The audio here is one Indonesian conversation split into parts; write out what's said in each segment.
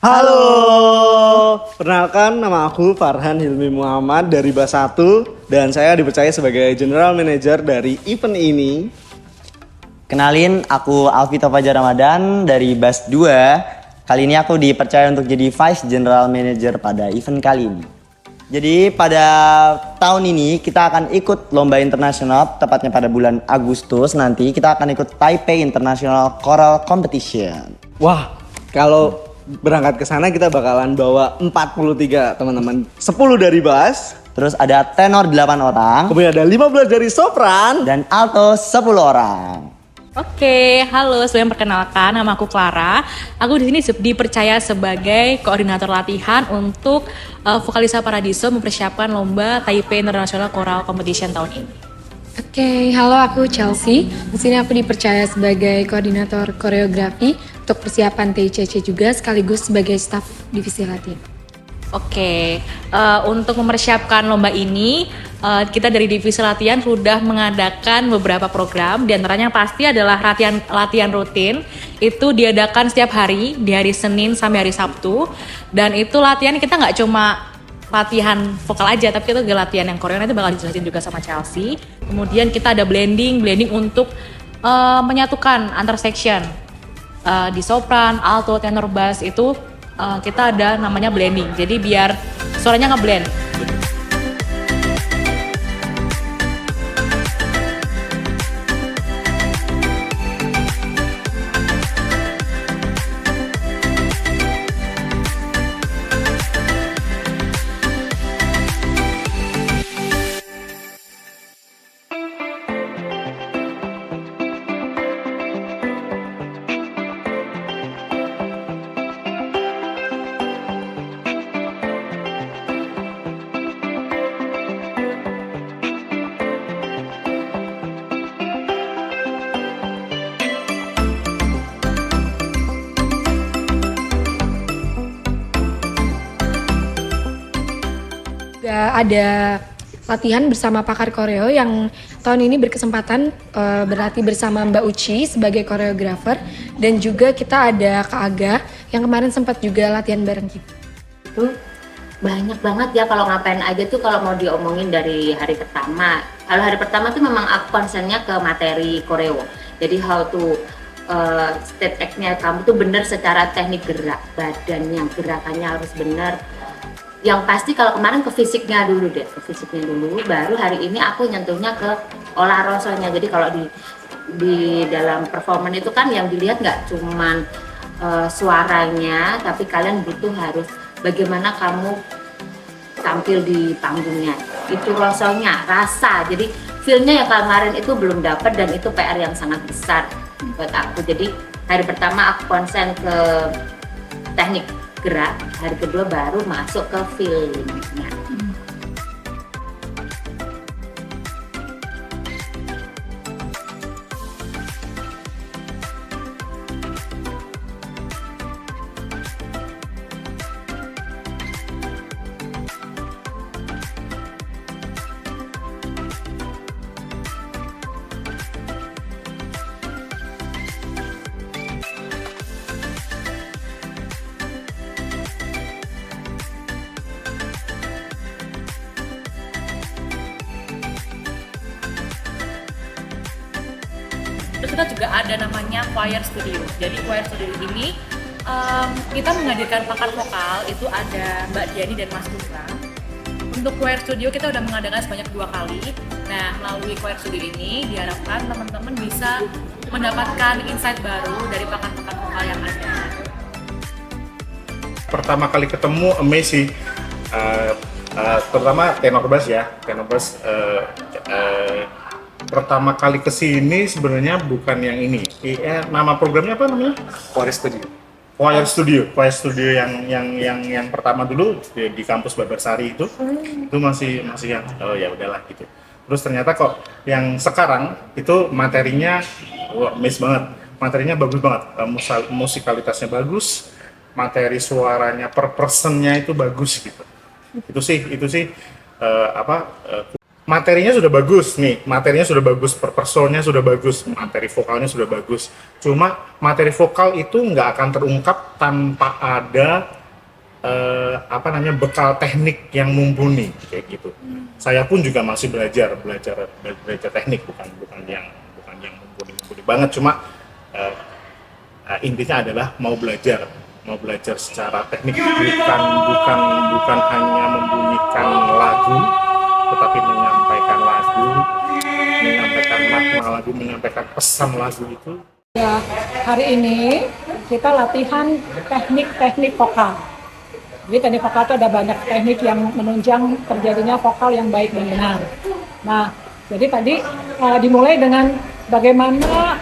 Halo, perkenalkan nama aku Farhan Hilmi Muhammad dari BAS 1 dan saya dipercaya sebagai General Manager dari event ini. Kenalin, aku Alvito Fajar Ramadan dari BAS 2. Kali ini aku dipercaya untuk jadi Vice General Manager pada event kali ini. Jadi pada tahun ini kita akan ikut lomba internasional, tepatnya pada bulan Agustus nanti kita akan ikut Taipei International Choral Competition. Wah, kalau berangkat ke sana kita bakalan bawa 43 teman-teman, 10 dari bass, Terus ada tenor 8 orang kemudian ada 15 dari sopran. dan alto 10 orang. Oke, halo, sebelum perkenalkan, nama aku Clara. Aku di sini dipercaya sebagai koordinator latihan untuk Vokalisa Paradiso mempersiapkan lomba Taipei International Choral Competition tahun ini. Oke, halo, aku Chelsea. Di sini aku dipercaya sebagai koordinator koreografi untuk persiapan TICC juga sekaligus sebagai staf divisi latihan. Oke, untuk mempersiapkan lomba ini, kita dari divisi latihan sudah mengadakan beberapa program. Di antaranya pasti adalah latihan rutin. Itu diadakan setiap hari, di hari Senin sampai hari Sabtu. Dan itu latihan kita nggak cuma latihan vokal aja, tapi kita juga latihan yang koreo, nanti bakal dijelasin juga sama Chelsea. Kemudian kita ada blending untuk menyatukan antar section. Di sopran, alto, tenor, bass itu kita ada namanya blending. Jadi biar suaranya ngeblend. Juga ada latihan bersama pakar koreo yang tahun ini berkesempatan berlatih bersama Mbak Uci sebagai koreografer, dan juga kita ada Kak Aga yang kemarin sempat juga latihan bareng kita. Itu banyak banget ya, kalau ngapain aja tuh kalau mau diomongin dari hari pertama. Kalau hari pertama tuh memang aku konsennya ke materi koreo. Jadi how to state act-nya kamu tuh bener secara teknik gerak, badannya, gerakannya harus bener. Yang pasti kalau kemarin ke fisiknya dulu, baru hari ini aku nyentuhnya ke olah rasonya. Jadi kalau di dalam performan itu kan yang dilihat nggak cuman suaranya, tapi kalian butuh harus bagaimana kamu tampil di panggungnya. Itu rasonya, rasa. Jadi feel-nya yang kemarin itu belum dapat, dan itu PR yang sangat besar buat aku. Jadi hari pertama aku konsen ke teknik gerak, hari kedua baru masuk ke feelingnya. Terus kita juga ada namanya choir studio. Jadi choir studio ini kita menghadirkan pakar vokal, itu ada Mbak Diani dan Mas Putra. Untuk choir studio kita udah mengadakan sebanyak 2 kali. Nah, melalui choir studio ini diharapkan teman-teman bisa mendapatkan insight baru dari pakar-pakar vokal yang ada. Pertama kali ketemu amazing, terutama tenor bass ya, pertama kali kesini sebenarnya bukan yang ini. Nama programnya apa namanya? Choir Studio yang pertama dulu di kampus Babarsari itu masih yang oh ya udahlah gitu. Terus ternyata kok yang sekarang itu materinya miss banget. Materinya bagus banget. Musikalitasnya bagus, materi suaranya per personnya itu bagus gitu. Itu sih materinya sudah bagus nih, materinya sudah bagus, personnya sudah bagus, materi vokalnya sudah bagus. Cuma materi vokal itu nggak akan terungkap tanpa ada bekal teknik yang mumpuni kayak gitu. Saya pun juga masih belajar teknik, bukan yang mumpuni banget. Cuma intinya adalah mau belajar secara teknik, bukan hanya membunyikan lagu, tetapi menyampaikan lagu, menyampaikan makna lagu, menyampaikan pesan lagu itu. Ya, hari ini kita latihan teknik-teknik vokal. Jadi teknik vokal itu ada banyak teknik yang menunjang terjadinya vokal yang baik dan benar. Nah, jadi tadi dimulai dengan bagaimana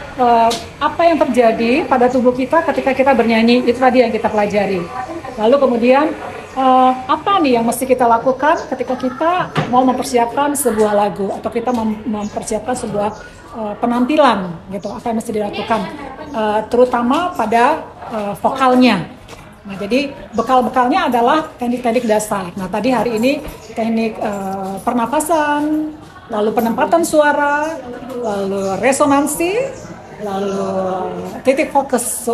apa yang terjadi pada tubuh kita ketika kita bernyanyi, itu tadi yang kita pelajari. Lalu kemudian apa nih yang mesti kita lakukan ketika kita mau mempersiapkan sebuah lagu atau kita mempersiapkan sebuah penampilan gitu, apa yang mesti dilakukan terutama pada vokalnya. Nah, jadi bekal-bekalnya adalah teknik-teknik dasar. Nah, tadi hari ini teknik pernapasan, lalu penempatan suara, lalu resonansi, lalu titik fokus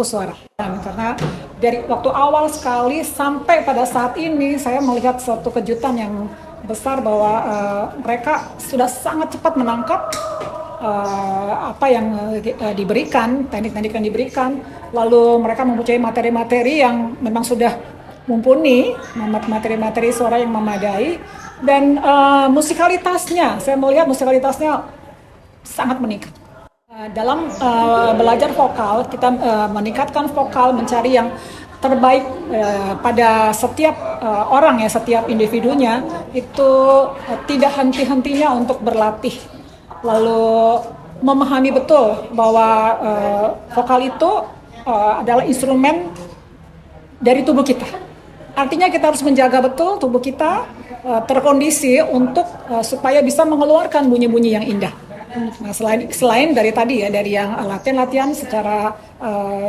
suara. Dan karena dari waktu awal sekali sampai pada saat ini saya melihat suatu kejutan yang besar bahwa mereka sudah sangat cepat menangkap apa yang diberikan, teknik-teknik yang diberikan, lalu mereka mempunyai materi-materi yang memang sudah mumpuni, materi-materi suara yang memadai, dan musikalitasnya, saya melihat musikalitasnya sangat meningkat. Dalam belajar vokal, kita meningkatkan vokal, mencari yang terbaik pada setiap orang ya, setiap individunya, itu tidak henti-hentinya untuk berlatih. Lalu memahami betul bahwa vokal itu adalah instrumen dari tubuh kita. Artinya kita harus menjaga betul tubuh kita terkondisi untuk supaya bisa mengeluarkan bunyi-bunyi yang indah. Nah, selain dari tadi ya, dari yang latihan secara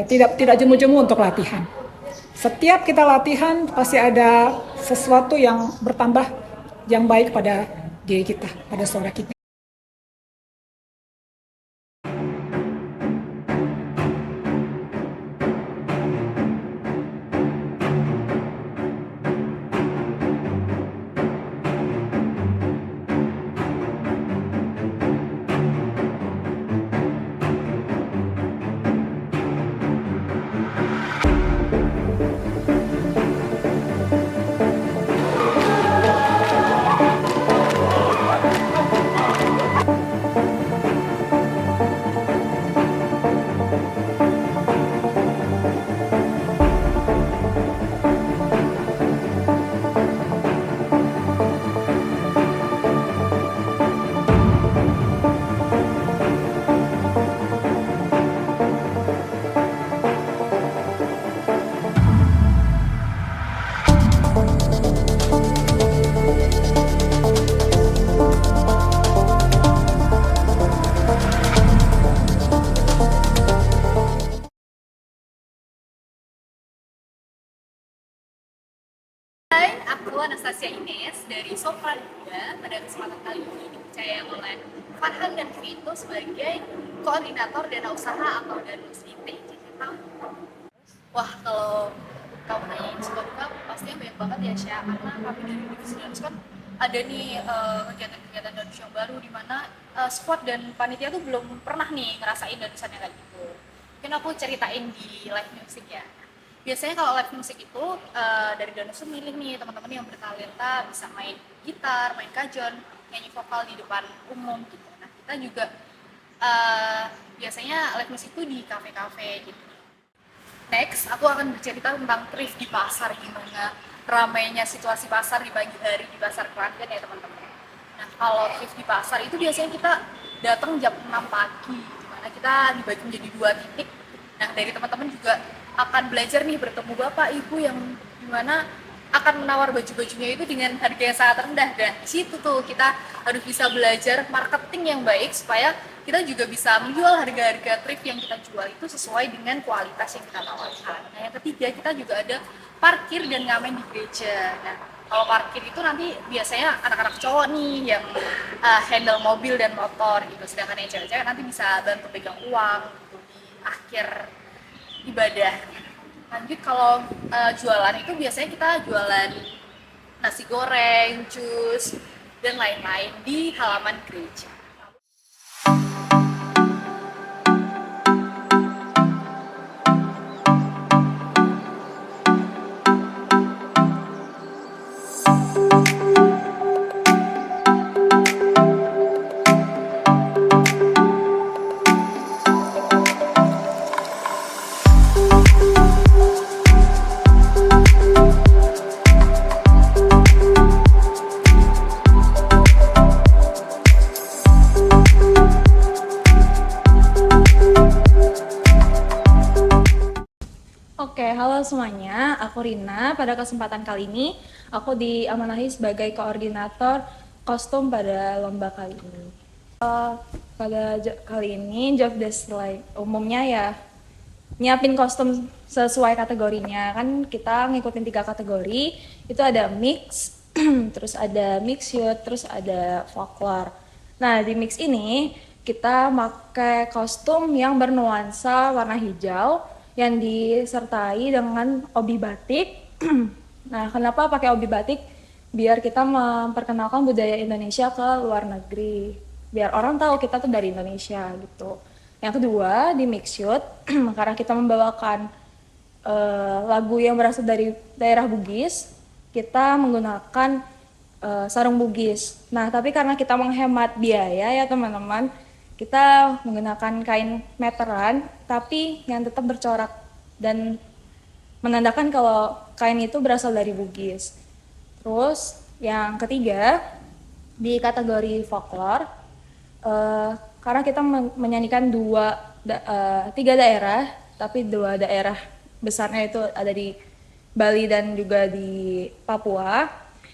tidak jemu-jemu untuk latihan. Setiap kita latihan pasti ada sesuatu yang bertambah yang baik pada diri kita, pada suara kita. Hai, aku Anastasia Ines dari Sopran juga. Pada kesempatan kali ini dipercaya oleh Farhan dan Vito sebagai koordinator dana usaha atau Danus IT. Wah, kalau kamu nanyain suka duka, pastinya banyak banget ya, Syah. Karena kami dari Divisi Danus kan ada nih kegiatan-kegiatan Danus yang baru di mana squad dan panitia tuh belum pernah nih ngerasain danusannya kayak gitu. Mungkin aku ceritain di live music ya. Biasanya kalau live musik itu dari Danus tuh milih nih teman-teman yang bertalenta, bisa main gitar, main kajon, nyanyi vokal di depan umum gitu. Nah, kita juga biasanya live musik itu di kafe-kafe gitu. Next, aku akan bercerita tentang thrift di pasar, gimana ramainya situasi pasar di pagi hari di pasar Klaten ya teman-teman. Nah, kalau thrift di pasar itu biasanya kita datang jam 6 pagi, dimana kita dibagi menjadi 2 titik. Nah, dari teman-teman juga akan belajar nih bertemu bapak ibu yang dimana akan menawar baju-bajunya itu dengan harga yang sangat rendah, dan di situ tuh kita harus bisa belajar marketing yang baik supaya kita juga bisa menjual harga-harga thrift yang kita jual itu sesuai dengan kualitas yang kita tawarkan. Nah, yang ketiga, kita juga ada parkir dan ngamen di gereja. Nah, Kalau parkir itu nanti biasanya anak-anak cowok nih yang handle mobil dan motor gitu, sedangkan yang cewek-cewek nanti bisa bantu pegang uang gitu di akhir ibadah. Lanjut kalau jualan itu biasanya kita jualan nasi goreng, jus, dan lain-lain di halaman gereja. Oke, halo semuanya. Aku Rina. Pada kesempatan kali ini, aku diamanahi sebagai koordinator kostum pada lomba kali ini. Kali ini job desk umumnya ya nyiapin kostum sesuai kategorinya. Kan kita ngikutin 3 kategori. Itu ada mix, terus ada mix youth, terus ada folklore. Nah, di mix ini kita pakai kostum yang bernuansa warna hijau yang disertai dengan obi batik. Nah, kenapa pakai obi batik? Biar kita memperkenalkan budaya Indonesia ke luar negeri. Biar orang tahu kita tuh dari Indonesia gitu. Yang kedua, di mix youth, karena kita membawakan lagu yang berasal dari daerah Bugis, kita menggunakan sarung Bugis. Nah, tapi karena kita menghemat biaya ya teman-teman, kita menggunakan kain meteran, tapi yang tetap bercorak dan menandakan kalau kain itu berasal dari Bugis. Terus yang ketiga, di kategori folklore, karena kita menyanyikan 3 daerah, tapi 2 daerah besarnya itu ada di Bali dan juga di Papua.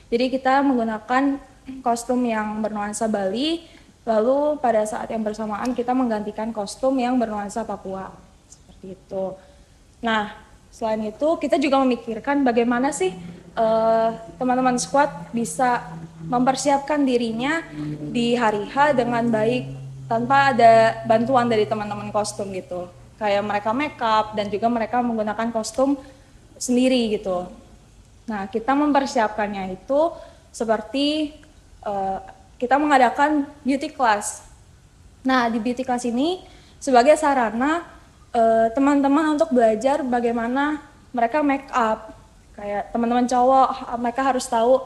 Jadi kita menggunakan kostum yang bernuansa Bali, lalu pada saat yang bersamaan kita menggantikan kostum yang bernuansa Papua. Seperti itu. Nah, selain itu kita juga memikirkan bagaimana sih teman-teman squad bisa mempersiapkan dirinya di hari H dengan baik tanpa ada bantuan dari teman-teman kostum gitu. Kayak mereka make up dan juga mereka menggunakan kostum sendiri gitu. Nah, kita mempersiapkannya itu seperti kita mengadakan beauty class. Nah, di beauty class ini sebagai sarana teman-teman untuk belajar bagaimana mereka make up. Kayak teman-teman cowok, mereka harus tahu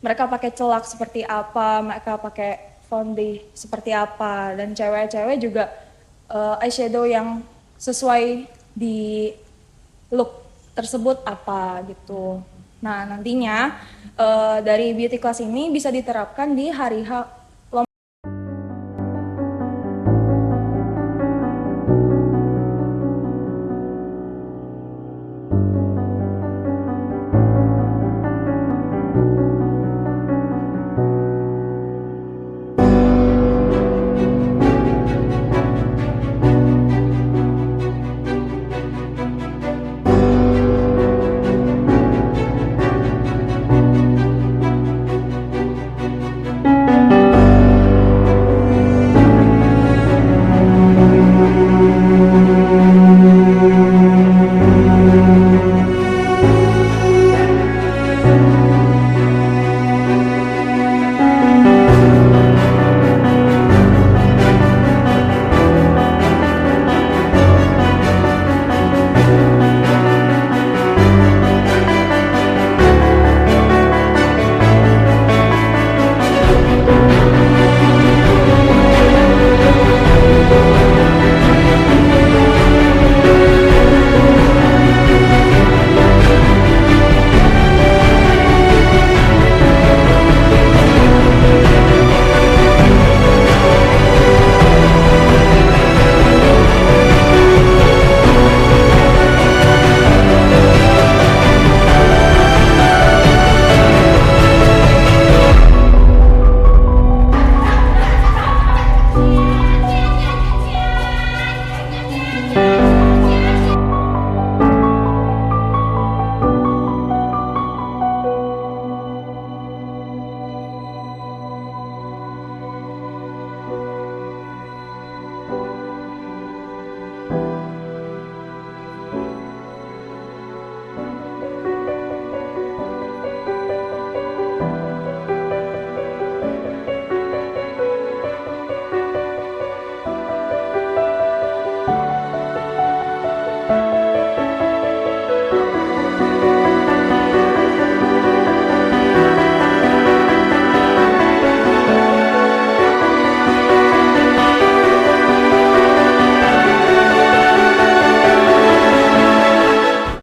mereka pakai celak seperti apa, mereka pakai foundation seperti apa, dan cewek-cewek juga eyeshadow yang sesuai di look tersebut apa gitu. Nah, nantinya dari beauty class ini bisa diterapkan di hari H